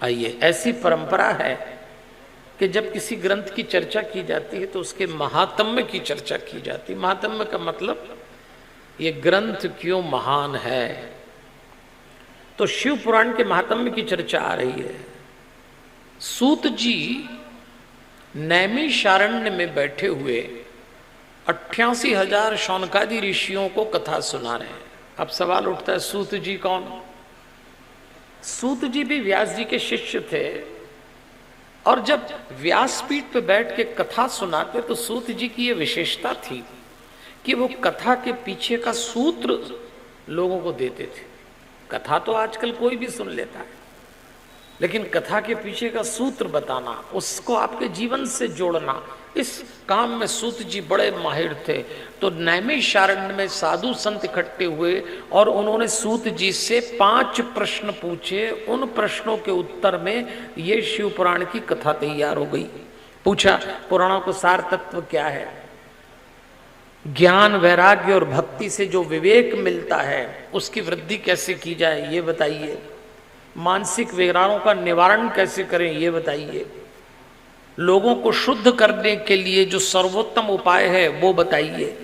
आइए, ऐसी परंपरा है कि जब किसी ग्रंथ की चर्चा की जाती है तो उसके महात्म्य की चर्चा की जाती है। महात्म्य का मतलब ये ग्रंथ क्यों महान है। तो शिव पुराण के महात्म्य की चर्चा आ रही है। सूत जी नैमिषारण्य में बैठे हुए 88,000 शौनकादि ऋषियों को कथा सुना रहे हैं। अब सवाल उठता है, सूत जी कौन? सूत जी भी व्यास जी के शिष्य थे, और जब व्यासपीठ पर बैठ के कथा सुनाते तो सूत जी की ये विशेषता थी कि वो कथा के पीछे का सूत्र लोगों को देते थे। कथा तो आजकल कोई भी सुन लेता है, लेकिन कथा के पीछे का सूत्र बताना, उसको आपके जीवन से जोड़ना, इस काम में सूत जी बड़े माहिर थे। तो नैमिषारण्य में साधु संत इकट्ठे हुए और उन्होंने सूत जी से 5 प्रश्न पूछे। उन प्रश्नों के उत्तर में ये शिव पुराण की कथा तैयार हो गई। पूछा, पुराणों को सार तत्व क्या है? ज्ञान, वैराग्य और भक्ति से जो विवेक मिलता है उसकी वृद्धि कैसे की जाए ये बताइए। मानसिक विकारों का निवारण कैसे करें ये बताइए। लोगों को शुद्ध करने के लिए जो सर्वोत्तम उपाय है वो बताइए।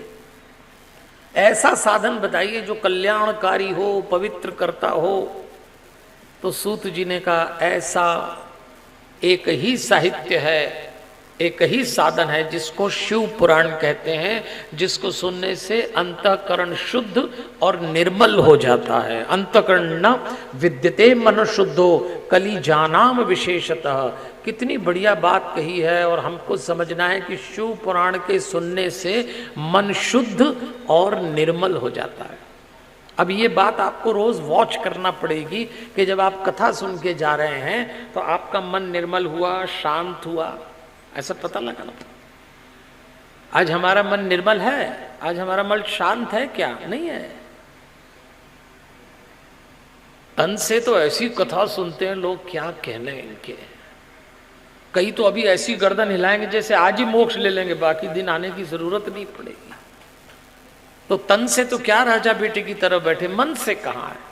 ऐसा साधन बताइए जो कल्याणकारी हो, पवित्र करता हो। तो सूत जी ने कहा, ऐसा एक ही साहित्य है, एक ही साधन है जिसको शिव पुराण कहते हैं, जिसको सुनने से अंतःकरण शुद्ध और निर्मल हो जाता है। अंतःकरण न विद्यते मन शुद्धो कली जानाम विशेषतः। कितनी बढ़िया बात कही है। और हमको समझना है कि शिव पुराण के सुनने से मन शुद्ध और निर्मल हो जाता है। अब ये बात आपको रोज वॉच करना पड़ेगी कि जब आप कथा सुन के जा रहे हैं तो आपका मन निर्मल हुआ, शांत हुआ, ऐसा पता लगाना। आज हमारा मन निर्मल है? आज हमारा मन शांत है क्या? नहीं है। तन से तो ऐसी कथा सुनते हैं लोग, क्या कहने इनके। कई तो अभी ऐसी गर्दन हिलाएंगे जैसे आज ही मोक्ष ले लेंगे, बाकी दिन आने की जरूरत नहीं पड़ेगी। तो तन से तो क्या राजा बेटे की तरह बैठे, मन से कहाँ है?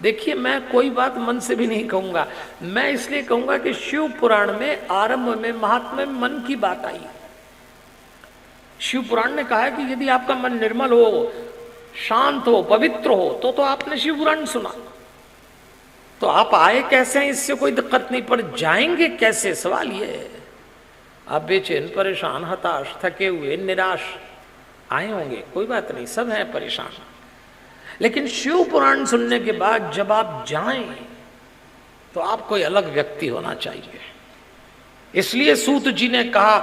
देखिए, मैं कोई बात मन से भी नहीं कहूंगा। मैं इसलिए कहूंगा कि शिव पुराण में आरंभ में महात्म्य में मन की बात आई। शिव पुराण ने कहा है कि यदि आपका मन निर्मल हो, शांत हो, पवित्र हो तो आपने शिव पुराण सुना। तो आप आए कैसे हैं इससे कोई दिक्कत नहीं, पर जाएंगे कैसे, सवाल ये है। आप बेचैन, परेशान, हताश, थके हुए, निराश आए होंगे, कोई बात नहीं, सब हैं परेशान। लेकिन शिव पुराण सुनने के बाद जब आप जाएं तो आप कोई अलग व्यक्ति होना चाहिए। इसलिए सूत जी ने कहा,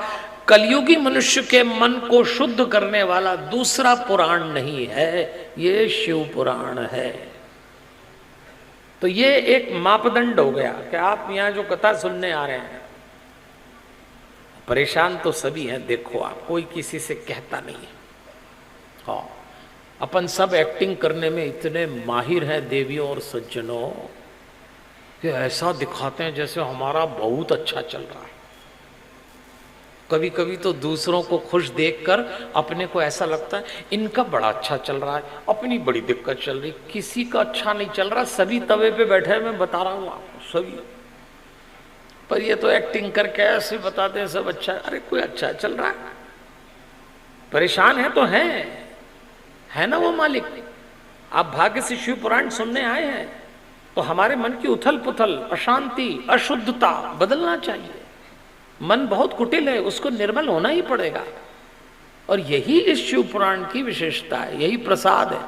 कलयुगी मनुष्य के मन को शुद्ध करने वाला दूसरा पुराण नहीं है, ये शिव पुराण है। तो ये एक मापदंड हो गया कि आप यहां जो कथा सुनने आ रहे हैं, परेशान तो सभी हैं, देखो आप, कोई किसी से कहता नहीं है। हाँ, अपन सब एक्टिंग करने में इतने माहिर हैं देवियों और सज्जनों कि ऐसा दिखाते हैं जैसे हमारा बहुत अच्छा चल रहा है। कभी कभी तो दूसरों को खुश देखकर अपने को ऐसा लगता है इनका बड़ा अच्छा चल रहा है, अपनी बड़ी दिक्कत चल रही। किसी का अच्छा नहीं चल रहा, सभी तवे पे बैठे हैं, मैं बता रहा हूँ आपको, सभी। पर ये तो एक्टिंग करके ऐसे बताते हैं सब अच्छा है। अरे कोई अच्छा चल रहा है, परेशान है तो है ना वो मालिक। आप भाग्य से शिव पुराण सुनने आए हैं तो हमारे मन की उथल पुथल, अशांति, अशुद्धता बदलना चाहिए। मन बहुत कुटिल है, उसको निर्मल होना ही पड़ेगा। और यही इस शिव पुराण की विशेषता है, यही प्रसाद है।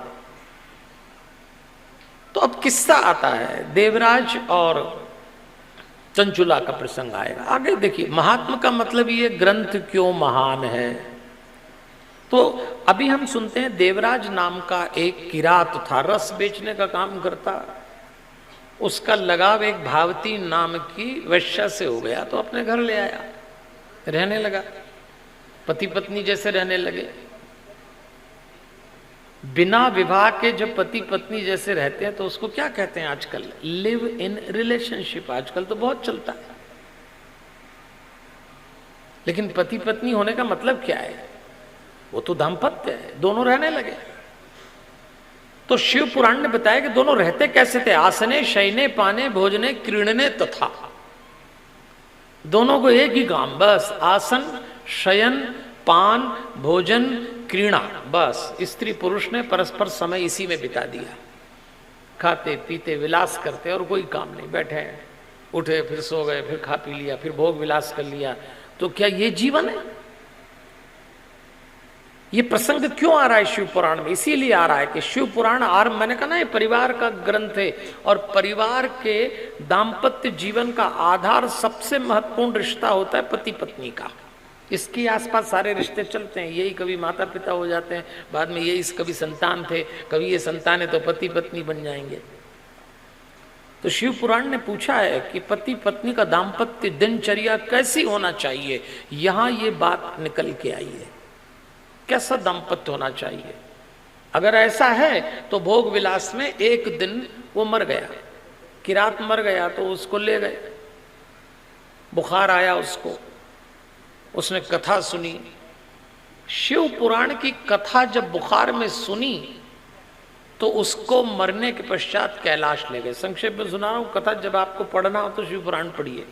तो अब किस्सा आता है, देवराज और चंचुला का प्रसंग आएगा। आगे देखिए, महात्मा का मतलब ये ग्रंथ क्यों महान है। तो अभी हम सुनते हैं, देवराज नाम का एक किरात था, रस बेचने का काम करता। उसका लगाव एक भावती नाम की वैश्या से हो गया, तो अपने घर ले आया, रहने लगा, पति पत्नी जैसे रहने लगे। बिना विवाह के जब पति पत्नी जैसे रहते हैं तो उसको क्या कहते हैं आजकल? Live in relationship. आजकल तो बहुत चलता है, लेकिन पति पत्नी होने का मतलब क्या है? वो तो दाम्पत्य है, दोनों रहने लगे। तो शिव पुराण ने बताया कि दोनों रहते कैसे थे। आसने शयने पाने भोजने क्रीड़ने तथा, दोनों को एक ही काम, बस आसन शयन पान भोजन क्रीड़ा, बस स्त्री पुरुष ने परस्पर समय इसी में बिता दिया। खाते पीते विलास करते और कोई काम नहीं, बैठे हैं, उठे फिर सो गए, फिर खा पी लिया, फिर भोग विलास कर लिया। तो क्या ये जीवन है? ये प्रसंग क्यों आ रहा है शिव पुराण में? इसीलिए आ रहा है कि शिव पुराण मैंने कहा ना ये परिवार का ग्रंथ है, और परिवार के दाम्पत्य जीवन का आधार सबसे महत्वपूर्ण रिश्ता होता है पति पत्नी का। इसके आसपास सारे रिश्ते चलते हैं। यही कभी माता पिता हो जाते हैं, बाद में यही कभी संतान थे, कभी ये संतान है तो पति पत्नी बन जाएंगे। तो शिव पुराण ने पूछा है कि पति पत्नी का दाम्पत्य दिनचर्या कैसी होना चाहिए। यहां ये बात निकल के आई है, कैसा दाम्पत्य होना चाहिए। अगर ऐसा है तो भोग विलास में एक दिन वो मर गया, किरात मर गया तो उसको ले गए, बुखार आया उसको, उसने कथा सुनी। शिव पुराण की कथा जब बुखार में सुनी तो उसको मरने के पश्चात कैलाश ले गए। संक्षेप में सुना रहा हूं कथा, जब आपको पढ़ना हो तो शिव पुराण पढ़िए।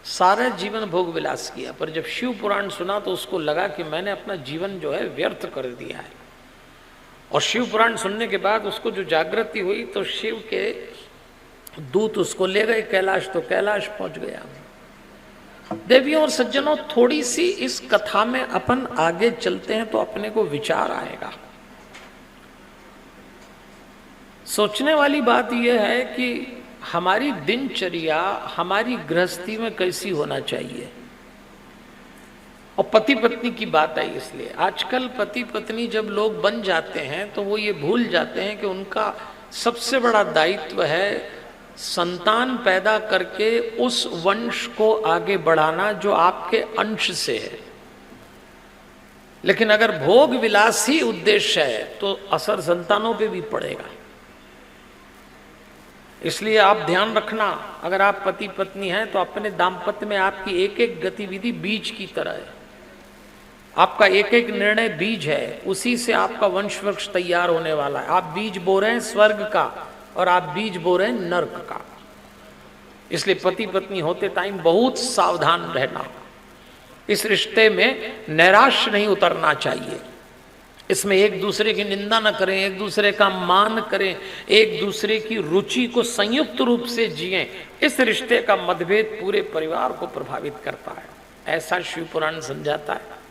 सारा जीवन भोग विलास किया, पर जब शिव पुराण सुना तो उसको लगा कि मैंने अपना जीवन जो है व्यर्थ कर दिया है। और शिव पुराण सुनने के बाद उसको जो जागृति हुई तो शिव के दूत उसको ले गए कैलाश, तो कैलाश पहुंच गया। देवियों और सज्जनों, थोड़ी सी इस कथा में अपन आगे चलते हैं तो अपने को विचार आएगा। सोचने वाली बात यह है कि हमारी दिनचर्या हमारी गृहस्थी में कैसी होना चाहिए। और पति पत्नी की बात आई, इसलिए आजकल पति पत्नी जब लोग बन जाते हैं तो वो ये भूल जाते हैं कि उनका सबसे बड़ा दायित्व है संतान पैदा करके उस वंश को आगे बढ़ाना जो आपके अंश से है। लेकिन अगर भोग विलास ही उद्देश्य है तो असर संतानों पे भी पड़ेगा। इसलिए आप ध्यान रखना, अगर आप पति पत्नी हैं तो अपने दाम्पत्य में आपकी एक एक गतिविधि बीज की तरह है। आपका एक एक निर्णय बीज है, उसी से आपका वंश वृक्ष तैयार होने वाला है। आप बीज बो रहे हैं स्वर्ग का और आप बीज बो रहे हैं नर्क का। इसलिए पति पत्नी होते टाइम बहुत सावधान रहना। इस रिश्ते में नैराश्य नहीं उतरना चाहिए। इसमें एक दूसरे की निंदा न करें, एक दूसरे का मान करें, एक दूसरे की रुचि को संयुक्त रूप से जिएं। इस रिश्ते का मतभेद पूरे परिवार को प्रभावित करता है, ऐसा शिव पुराण समझाता है।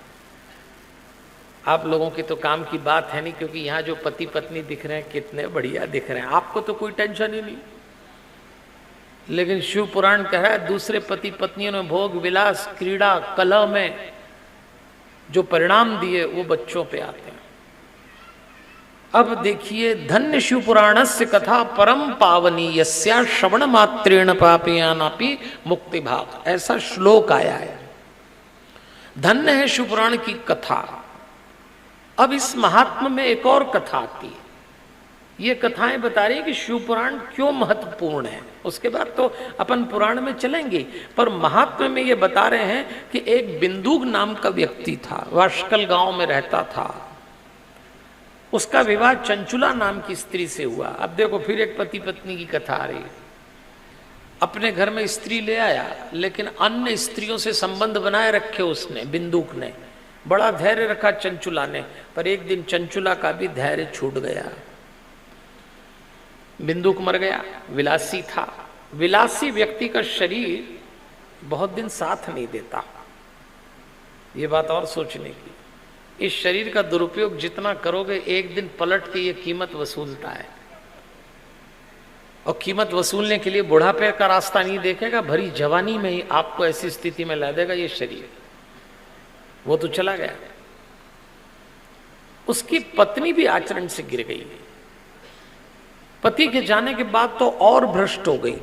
आप लोगों के तो काम की बात है नहीं, क्योंकि यहाँ जो पति पत्नी दिख रहे हैं कितने बढ़िया दिख रहे हैं, आपको तो कोई टेंशन ही नहीं। लेकिन शिव पुराण कह रहा है दूसरे पति पत्नियों ने भोग विलास क्रीड़ा कलह में जो परिणाम दिए वो बच्चों पे आते हैं। अब देखिए, धन्य शिव पुराणस्य कथा परम पावनी यस्या श्रवण मात्रेण पापयानापि मुक्ति भाग, ऐसा श्लोक आया है। धन्य है शिव पुराण की कथा। अब इस महात्मा में एक और कथा आती है। ये कथाएं बता रही है कि शिव पुराण क्यों महत्वपूर्ण है। उसके बाद तो अपन पुराण में चलेंगे, पर महात्मा में ये बता रहे हैं कि एक बिंदुक नाम का व्यक्ति था, वाशकल गांव में रहता था। उसका विवाह चंचुला नाम की स्त्री से हुआ। अब देखो, फिर एक पति पत्नी की कथा आ रही है। अपने घर में स्त्री ले आया, लेकिन अन्य स्त्रियों से संबंध बनाए रखे उसने, बिंदुक ने। बड़ा धैर्य रखा चंचुला ने, पर एक दिन चंचुला का भी धैर्य छूट गया। बिंदुक मर गया। विलासी था। विलासी व्यक्ति का शरीर बहुत दिन साथ नहीं देता। ये बात और सोचने की। इस शरीर का दुरुपयोग जितना करोगे, एक दिन पलट के ये कीमत वसूलता है। और कीमत वसूलने के लिए बुढ़ापे का रास्ता नहीं देखेगा, भरी जवानी में ही आपको ऐसी स्थिति में ला देगा ये शरीर। वो तो चला गया। उसकी पत्नी भी आचरण से गिर गई। पति के जाने के बाद तो और भ्रष्ट हो गई।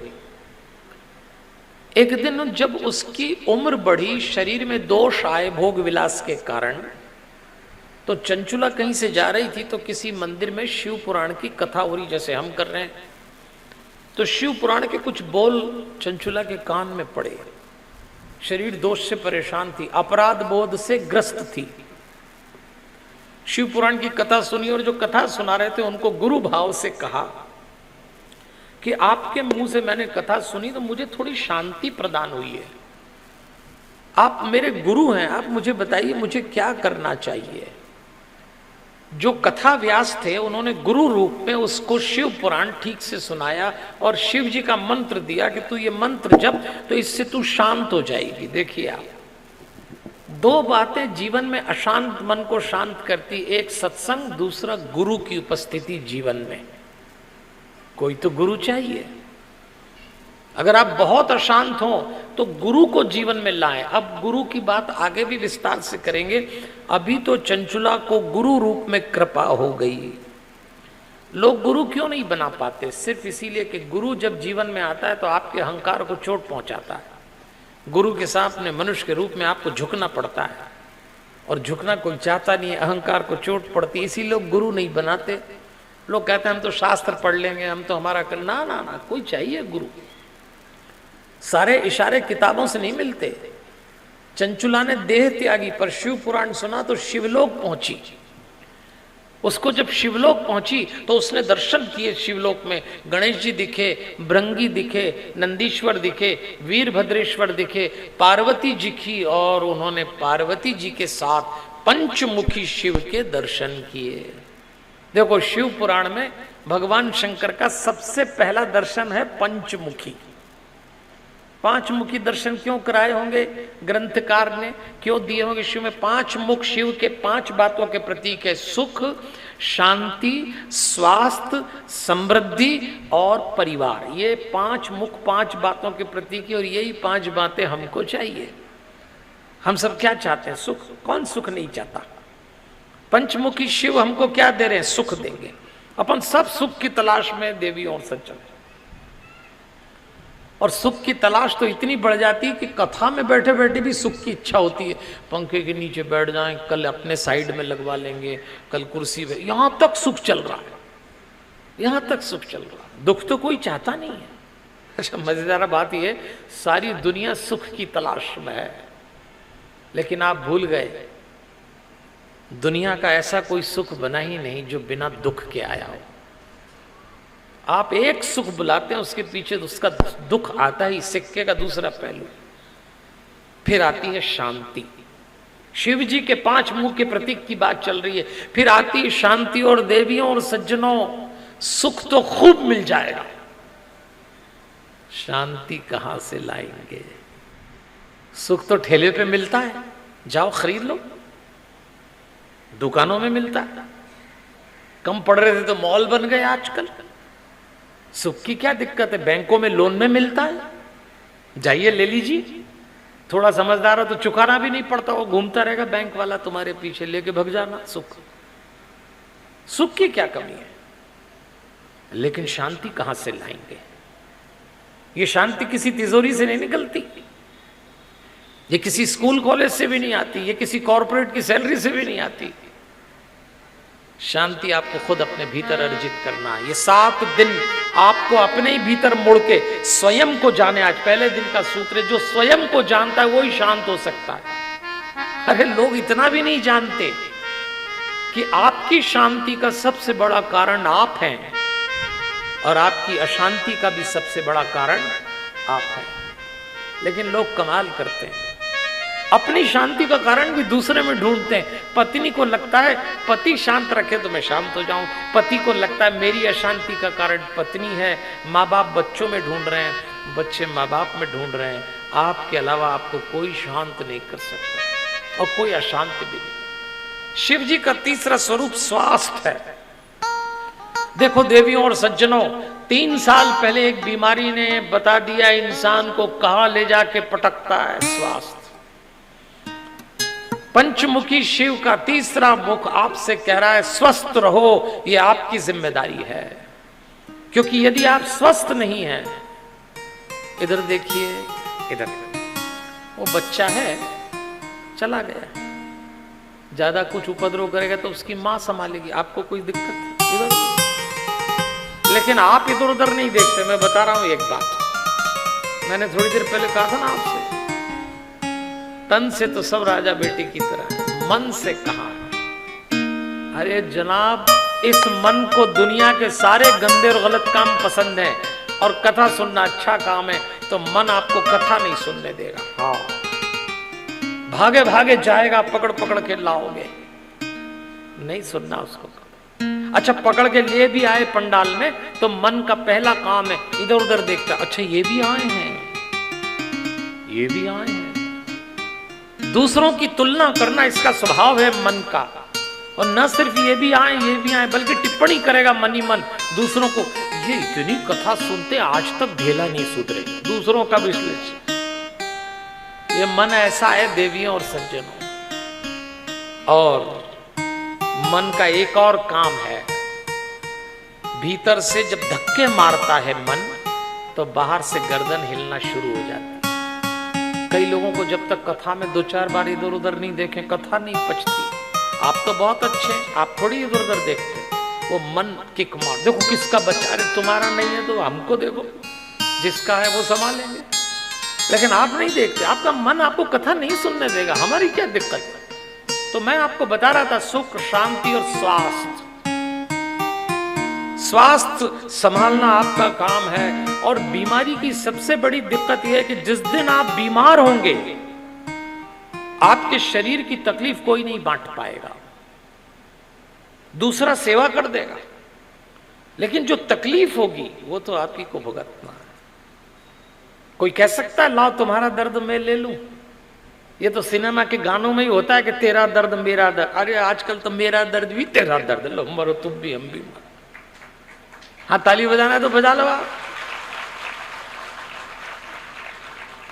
एक दिन जब उसकी उम्र बढ़ी, शरीर में दोष आए भोग विलास के कारण, तो चंचुला कहीं से जा रही थी तो किसी मंदिर में शिव पुराण की कथा हो रही, जैसे हम कर रहे हैं। तो शिव पुराण के कुछ बोल चंचुला के कान में पड़े। शरीर दोष से परेशान थी, अपराध बोध से ग्रस्त थी। शिव पुराण की कथा सुनी और जो कथा सुना रहे थे उनको गुरु भाव से कहा कि आपके मुंह से मैंने कथा सुनी तो मुझे थोड़ी शांति प्रदान हुई है। आप मेरे गुरु हैं, आप मुझे बताइए मुझे क्या करना चाहिए। जो कथा व्यास थे उन्होंने गुरु रूप में उसको शिव पुराण ठीक से सुनाया और शिव जी का मंत्र दिया कि तू ये मंत्र जप तो इससे तू शांत हो जाएगी। देखिए आप, दो बातें जीवन में अशांत मन को शांत करती, एक सत्संग, दूसरा गुरु की उपस्थिति जीवन में। कोई तो गुरु चाहिए। अगर आप बहुत अशांत हो तो गुरु को जीवन में लाएं। अब गुरु की बात आगे भी विस्तार से करेंगे। अभी तो चंचुला को गुरु रूप में कृपा हो गई। लोग गुरु क्यों नहीं बना पाते? सिर्फ इसीलिए कि गुरु जब जीवन में आता है तो आपके अहंकार को चोट पहुंचाता है। गुरु के सामने मनुष्य के रूप में आपको झुकना पड़ता है और झुकना कोई चाहता नहीं है, अहंकार को चोट पड़ती है, इसी लोग गुरु नहीं बनाते। लोग कहते हैं हम तो शास्त्र पढ़ लेंगे, हम तो हमारा कर ना ना ना, कोई चाहिए गुरु। सारे इशारे किताबों से नहीं मिलते। चंचुला ने देह त्यागी पर शिव पुराण सुना तो शिवलोक पहुंची। उसको जब शिवलोक पहुंची तो उसने दर्शन किए। शिवलोक में गणेश जी दिखे, भृंगी दिखे, नंदीश्वर दिखे, वीरभद्रेश्वर दिखे, पार्वती जी की, और उन्होंने पार्वती जी के साथ पंचमुखी शिव के दर्शन किए। देखो शिव पुराण में भगवान शंकर का सबसे पहला दर्शन है पंचमुखी। पांचमुखी दर्शन क्यों कराए होंगे ग्रंथकार ने, क्यों दिए होंगे? शिव में पांच मुख शिव के पांच बातों के प्रतीक है, सुख, शांति, स्वास्थ्य, समृद्धि और परिवार। ये पांच मुख पांच बातों के प्रतीक है और यही पांच बातें हमको चाहिए। हम सब क्या चाहते हैं? सुख। कौन सुख नहीं चाहता? पंचमुखी शिव हमको क्या दे रहे हैं? सुख देंगे। अपन सब सुख की तलाश में देवी और सज्जन, और सुख की तलाश तो इतनी बढ़ जाती है कि कथा में बैठे बैठे भी सुख की इच्छा होती है। पंखे के नीचे बैठ जाएं, कल अपने साइड में लगवा लेंगे, कल कुर्सी पे। यहां तक सुख चल रहा है, यहां तक सुख चल रहा है। दुख तो कोई चाहता नहीं है। अच्छा, मजेदार बात यह, सारी दुनिया सुख की तलाश में है, लेकिन आप भूल गए दुनिया का ऐसा कोई सुख बना ही नहीं जो बिना दुख के आया हो। आप एक सुख बुलाते हैं, उसके पीछे उसका दुख आता ही, सिक्के का दूसरा पहलू। फिर आती है शांति। शिव जी के पांच मुख के प्रतीक की बात चल रही है। फिर आती है शांति। और देवियों और सज्जनों, सुख तो खूब मिल जाएगा, शांति कहां से लाएंगे? सुख तो ठेले पे मिलता है, जाओ खरीद लो, दुकानों में मिलता है। कम पड़ रहे थे तो मॉल बन गए आजकल। सुख की क्या दिक्कत है? बैंकों में लोन में मिलता है, जाइए ले लीजिए। थोड़ा समझदार हो तो चुकाना भी नहीं पड़ता, वो घूमता रहेगा बैंक वाला तुम्हारे पीछे, लेके भग जाना। सुख, सुख की क्या कमी है? लेकिन शांति कहां से लाएंगे? ये शांति किसी तिजोरी से नहीं निकलती, ये किसी स्कूल कॉलेज से भी नहीं आती, ये किसी कॉर्पोरेट की सैलरी से भी नहीं आती। शांति आपको खुद अपने भीतर अर्जित करना है। ये 7 दिन आपको अपने ही भीतर मुड़ के स्वयं को जाने। आज पहले दिन का सूत्र है, जो स्वयं को जानता है वो ही शांत हो सकता है। अरे लोग इतना भी नहीं जानते कि आपकी शांति का सबसे बड़ा कारण आप हैं और आपकी अशांति का भी सबसे बड़ा कारण आप हैं। लेकिन लोग कमाल करते हैं, अपनी शांति का कारण भी दूसरे में ढूंढते हैं। पत्नी को लगता है पति शांत रखे तो मैं शांत हो जाऊं, पति को लगता है मेरी अशांति का कारण पत्नी है। माँ बाप बच्चों में ढूंढ रहे हैं, बच्चे माँ बाप में ढूंढ रहे हैं। आपके अलावा आपको कोई शांत नहीं कर सकता और कोई अशांत भी नहीं। शिव जी का तीसरा स्वरूप स्वास्थ्य है। देखो देवियों और सज्जनों, 3 साल पहले एक बीमारी ने बता दिया इंसान को कहां ले जाके पटकता है। स्वास्थ्य। पंचमुखी शिव का तीसरा मुख आपसे कह रहा है स्वस्थ रहो, यह आपकी जिम्मेदारी है। क्योंकि यदि आप स्वस्थ नहीं हैं, इधर देखिए, इधर वो बच्चा है चला गया, ज्यादा कुछ उपद्रव करेगा तो उसकी मां संभालेगी, आपको कोई दिक्कत है इधर। लेकिन आप इधर उधर नहीं देखते। मैं बता रहा हूं एक बात, मैंने थोड़ी देर पहले कहा था ना आपसे, तन से तो सब राजा बेटी की तरह, मन से कहा। अरे जनाब, इस मन को दुनिया के सारे गंदे और गलत काम पसंद है और कथा सुनना अच्छा काम है, तो मन आपको कथा नहीं सुनने देगा। हाँ, भागे भागे जाएगा, पकड़ पकड़ के लाओगे, नहीं सुनना उसको। अच्छा, पकड़ के लिए भी आए पंडाल में तो मन का पहला काम है इधर उधर देखता, अच्छा ये भी आए हैं, ये भी आए हैं। दूसरों की तुलना करना इसका स्वभाव है मन का। और न सिर्फ ये भी आए बल्कि टिप्पणी करेगा मन ही मन दूसरों को, ये इतनी कथा सुनते आज तक ढेला नहीं सुधरे, दूसरों का विश्लेषण। ये मन ऐसा है देवियों और सज्जनों। और मन का एक और काम है, भीतर से जब धक्के मारता है मन तो बाहर से गर्दन हिलना शुरू हो जाती है। कई लोगों को जब तक कथा में 2-4 बार इधर उधर नहीं देखें कथा नहीं पचती। आप तो बहुत अच्छे हैं, आप थोड़ी इधर उधर देखते, वो मन किक मार, देखो किसका बच्चा, अरे तुम्हारा नहीं है तो हमको देखो, जिसका है वो संभालेंगे। लेकिन आप नहीं देखते, आपका मन आपको कथा नहीं सुनने देगा, हमारी क्या दिक्कत है। तो मैं आपको बता रहा था, सुख, शांति और स्वास्थ्य। स्वास्थ्य संभालना आपका काम है। और बीमारी की सबसे बड़ी दिक्कत यह है कि जिस दिन आप बीमार होंगे आपके शरीर की तकलीफ कोई नहीं बांट पाएगा, दूसरा सेवा कर देगा, लेकिन जो तकलीफ होगी वो तो आप ही को भुगतना है। कोई कह सकता है लाओ तुम्हारा दर्द मैं ले लूं, ये तो सिनेमा के गानों में ही होता है कि तेरा दर्द मेरा दर्द। अरे आजकल तो मेरा दर्द भी तेरा दर्द, लो मरो तुम भी हम भी मरो। हाँ, ताली बजाना है तो बजा लो आप।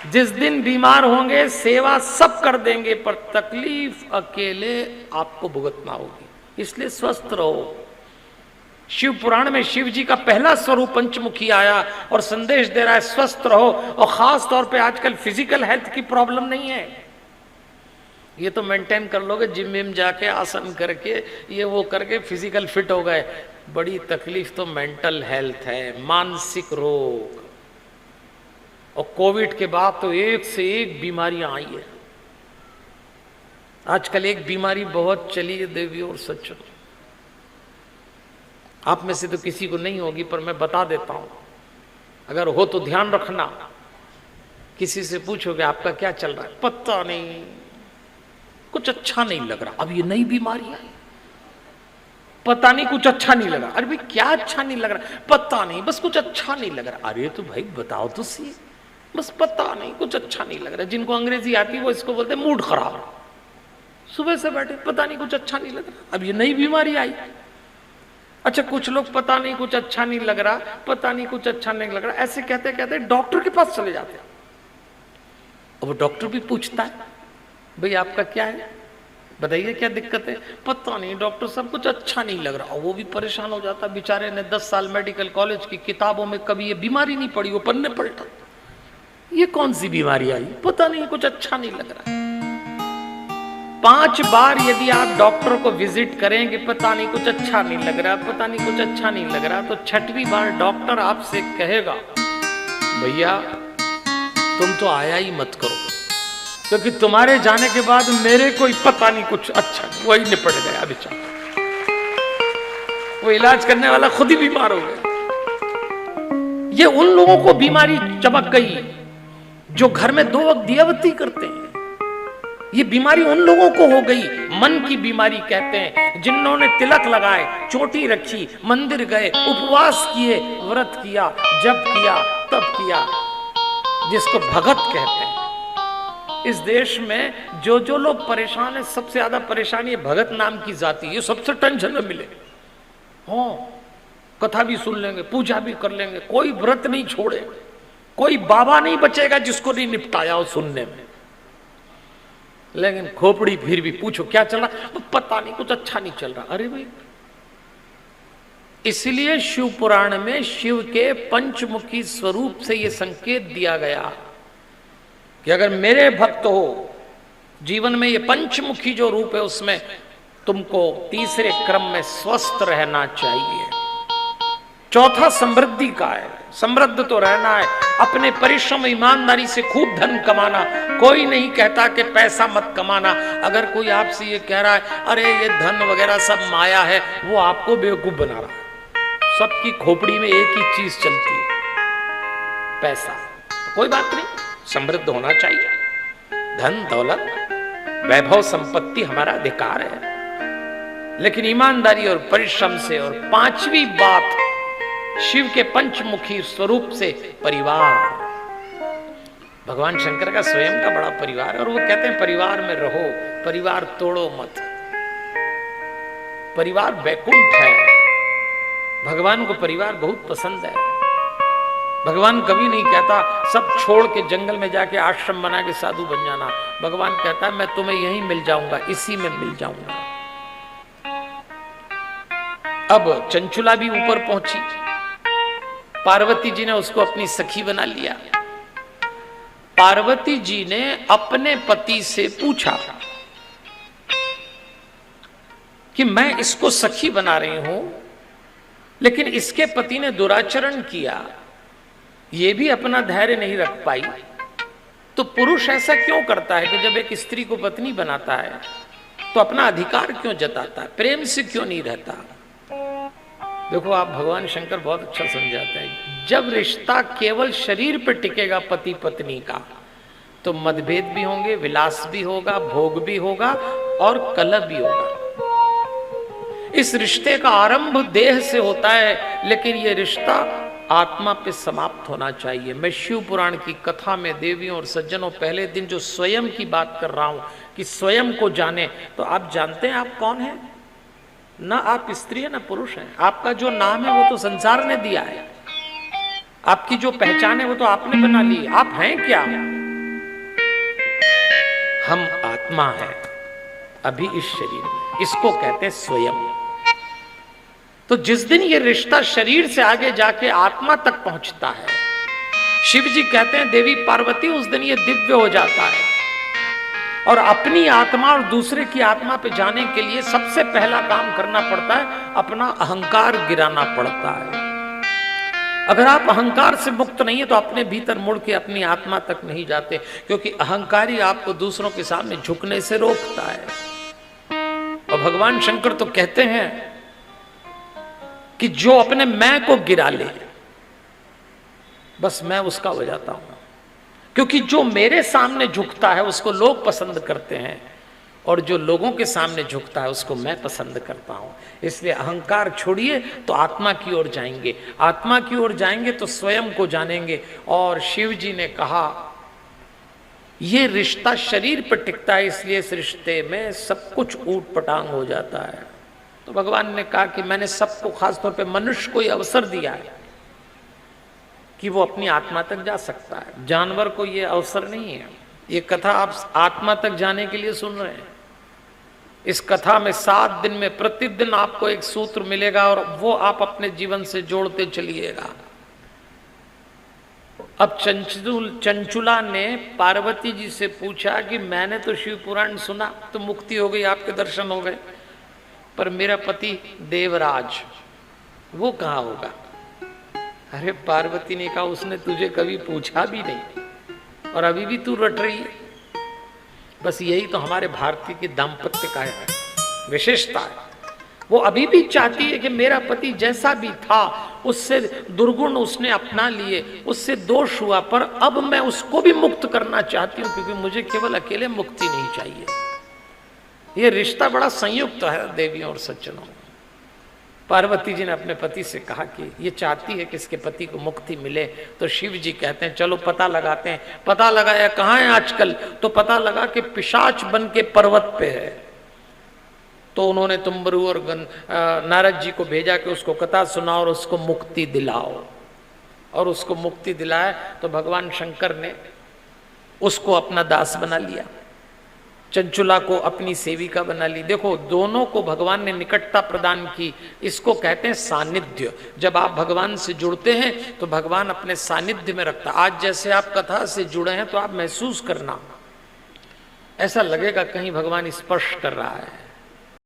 जिस दिन बीमार होंगे सेवा सब कर देंगे पर तकलीफ अकेले आपको भुगतना होगी, इसलिए स्वस्थ रहो। शिव पुराण में शिव जी का पहला स्वरूप पंचमुखी आया और संदेश दे रहा है स्वस्थ रहो। और खास तौर पे आजकल फिजिकल हेल्थ की प्रॉब्लम नहीं है, ये तो मेंटेन कर लोगे, जिम विम जाके आसन करके ये वो करके फिजिकल फिट हो गए। बड़ी तकलीफ तो मेंटल हेल्थ है, मानसिक रोग। और कोविड के बाद तो एक से एक बीमारियां आई है। आजकल एक बीमारी बहुत चली है देवी और सच्चों, आप में से तो किसी को नहीं होगी पर मैं बता देता हूं, अगर हो तो ध्यान रखना। किसी से पूछोगे आपका क्या चल रहा है, पता नहीं, कुछ अच्छा नहीं लग रहा, अब ये नई बीमारी आई, पता नहीं कुछ अच्छा नहीं लग रहा। अरे भाई क्या अच्छा नहीं लग रहा, पता नहीं, बस कुछ अच्छा नहीं लग रहा। अरे तो भाई बताओ तो सही, बस पता नहीं कुछ अच्छा नहीं लग रहा। जिनको अंग्रेजी आती है वो इसको बोलते हैं मूड खराब। सुबह से बैठे पता नहीं कुछ अच्छा नहीं लग रहा, अब ये नई बीमारी आई। अच्छा, कुछ लोग पता नहीं कुछ अच्छा नहीं लग रहा, पता नहीं कुछ अच्छा नहीं लग रहा, ऐसे कहते कहते डॉक्टर के पास चले जाते हैं। और वो डॉक्टर भी पूछता है भाई आपका क्या है, बताइए क्या दिक्कत है। पता नहीं डॉक्टर साहब कुछ अच्छा नहीं लग रहा। और वो भी परेशान हो जाता, बेचारे ने 10 साल मेडिकल कॉलेज की किताबों में कभी ये बीमारी नहीं पढ़ी, वो पन्ने पलटा, ये कौन सी बीमारी आई, पता नहीं कुछ अच्छा नहीं लग रहा। 5 बार यदि आप डॉक्टर को विजिट करेंगे, पता नहीं कुछ अच्छा नहीं लग रहा, पता नहीं कुछ अच्छा नहीं लग रहा, तो 6वीं बार डॉक्टर आपसे कहेगा भैया तुम तो आया ही मत करो, क्योंकि तुम्हारे जाने के बाद मेरे को पता नहीं कुछ अच्छा नहीं, वही निपट गया बेचारा, वो इलाज करने वाला खुद ही बीमार हो गया। ये उन लोगों को बीमारी चमक गई जो घर में 2 वक्त दियावती करते हैं। ये बीमारी उन लोगों को हो गई, मन की बीमारी कहते हैं, जिन्होंने तिलक लगाए, चोटी रखी, मंदिर गए, उपवास किए, व्रत किया, जप किया, तप किया, जिसको भगत कहते हैं। इस देश में जो लोग परेशान है, सबसे ज्यादा परेशानी है भगत नाम की जाति, ये सबसे टेंशन में मिले। हाँ, कथा भी सुन लेंगे, पूजा भी कर लेंगे, कोई व्रत नहीं छोड़े, कोई बाबा नहीं बचेगा जिसको नहीं निपटाया हो सुनने में। लेकिन खोपड़ी फिर भी पूछो क्या चल रहा, पता नहीं कुछ अच्छा नहीं चल रहा। अरे भाई, इसलिए शिव पुराण में शिव के पंचमुखी स्वरूप से यह संकेत दिया गया कि अगर मेरे भक्त हो, जीवन में ये पंचमुखी जो रूप है उसमें तुमको तीसरे क्रम में स्वस्थ रहना चाहिए। चौथा समृद्धि का है। समृद्ध तो रहना है, अपने परिश्रम ईमानदारी से खूब धन कमाना। कोई नहीं कहता कि पैसा मत कमाना। अगर कोई आपसे ये कह रहा है अरे ये धन वगैरह सब माया है, वो आपको बेवकूफ बना रहा है। सबकी खोपड़ी में एक ही चीज चलती है, पैसा। तो कोई बात नहीं, समृद्ध होना चाहिए। धन दौलत वैभव संपत्ति हमारा अधिकार है, लेकिन ईमानदारी और परिश्रम से। और पांचवी बात, शिव के पंचमुखी स्वरूप से परिवार। भगवान शंकर का स्वयं का बड़ा परिवार है, और वो कहते हैं परिवार में रहो, परिवार तोड़ो मत। परिवार वैकुंठ है। भगवान को परिवार बहुत पसंद है। भगवान कभी नहीं कहता सब छोड़ के जंगल में जाके आश्रम बना के साधु बन जाना। भगवान कहता है मैं तुम्हें यहीं मिल जाऊंगा, इसी में मिल जाऊंगा। अब चंचुला भी ऊपर पहुंची, पार्वती जी ने उसको अपनी सखी बना लिया। पार्वती जी ने अपने पति से पूछा कि मैं इसको सखी बना रही हूं, लेकिन इसके पति ने दुराचरण किया, ये भी अपना धैर्य नहीं रख पाई, तो पुरुष ऐसा क्यों करता है कि जब एक स्त्री को पत्नी बनाता है तो अपना अधिकार क्यों जताता है, प्रेम से क्यों नहीं रहता। देखो आप, भगवान शंकर बहुत अच्छा समझाते हैं। जब रिश्ता केवल शरीर पर टिकेगा पति पत्नी का, तो मतभेद भी होंगे, विलास भी होगा, भोग भी होगा और कलह भी होगा। इस रिश्ते का आरंभ देह से होता है, लेकिन यह रिश्ता आत्मा पे समाप्त होना चाहिए। मैं शिव पुराण की कथा में देवियों और सज्जनों पहले दिन जो स्वयं की बात कर रहा हूं कि स्वयं को जाने, तो आप जानते हैं आप कौन हैं? ना आप स्त्री है ना पुरुष हैं। आपका जो नाम है वो तो संसार ने दिया है, आपकी जो पहचान है वो तो आपने बना ली। आप हैं क्या? हम आत्मा हैं अभी इस शरीर में, इसको कहते हैं स्वयं। तो जिस दिन ये रिश्ता शरीर से आगे जाके आत्मा तक पहुंचता है, शिव जी कहते हैं देवी पार्वती, उस दिन ये दिव्य हो जाता है। और अपनी आत्मा और दूसरे की आत्मा पे जाने के लिए सबसे पहला काम करना पड़ता है, अपना अहंकार गिराना पड़ता है। अगर आप अहंकार से मुक्त नहीं है तो अपने भीतर मुड़ के अपनी आत्मा तक नहीं जाते, क्योंकि अहंकारी आपको दूसरों के सामने झुकने से रोकता है। और भगवान शंकर तो कहते हैं कि जो अपने मैं को गिरा ले, बस मैं उसका हो जाता हूं। क्योंकि जो मेरे सामने झुकता है उसको लोग पसंद करते हैं, और जो लोगों के सामने झुकता है उसको मैं पसंद करता हूं। इसलिए अहंकार छोड़िए तो आत्मा की ओर जाएंगे, आत्मा की ओर जाएंगे तो स्वयं को जानेंगे। और शिव जी ने कहा ये रिश्ता शरीर पर टिकता है, इसलिए इस रिश्ते में सब कुछ ऊट पटांग हो जाता है। तो भगवान ने कहा कि मैंने सबको, खासतौर पे मनुष्य को ये अवसर दिया है कि वो अपनी आत्मा तक जा सकता है, जानवर को ये अवसर नहीं है। ये कथा आप आत्मा तक जाने के लिए सुन रहे हैं। इस कथा में 7 दिन में प्रतिदिन आपको एक सूत्र मिलेगा और वो आप अपने जीवन से जोड़ते चलिएगा। अब चंचुला ने पार्वती जी से पूछा कि मैंने तो शिव पुराण सुना, तो मुक्ति हो गई, आपके दर्शन हो गए, पर मेरा पति देवराज वो कहाँ होगा? अरे पार्वती ने कहा उसने तुझे कभी पूछा भी नहीं और अभी भी तू रट रही है। बस यही तो हमारे भारतीय के दाम्पत्य का है, विशेषता है। वो अभी भी चाहती है कि मेरा पति जैसा भी था उससे दुर्गुण उसने अपना लिए, उससे दोष हुआ, पर अब मैं उसको भी मुक्त करना चाहती हूँ, क्योंकि मुझे केवल अकेले मुक्ति नहीं चाहिए। ये रिश्ता बड़ा संयुक्त है देवियों और सज्जनों। पार्वती जी ने अपने पति से कहा कि ये चाहती है कि इसके पति को मुक्ति मिले, तो शिव जी कहते हैं चलो पता लगाते हैं। पता लगाया कहाँ है आजकल? तो पता लगा कि पिशाच बन के पर्वत पे है। तो उन्होंने तुम्बरू और नारद जी को भेजा कि उसको कथा सुनाओ और उसको मुक्ति दिलाओ। और उसको मुक्ति दिलाया तो भगवान शंकर ने उसको अपना दास बना लिया, चंचुला को अपनी सेविका बना ली। देखो दोनों को भगवान ने निकटता प्रदान की, इसको कहते हैं सानिध्य। जब आप भगवान से जुड़ते हैं तो भगवान अपने सानिध्य में रखता। आज जैसे आप कथा से जुड़े हैं तो आप महसूस करना, ऐसा लगेगा कहीं भगवान स्पर्श कर रहा है।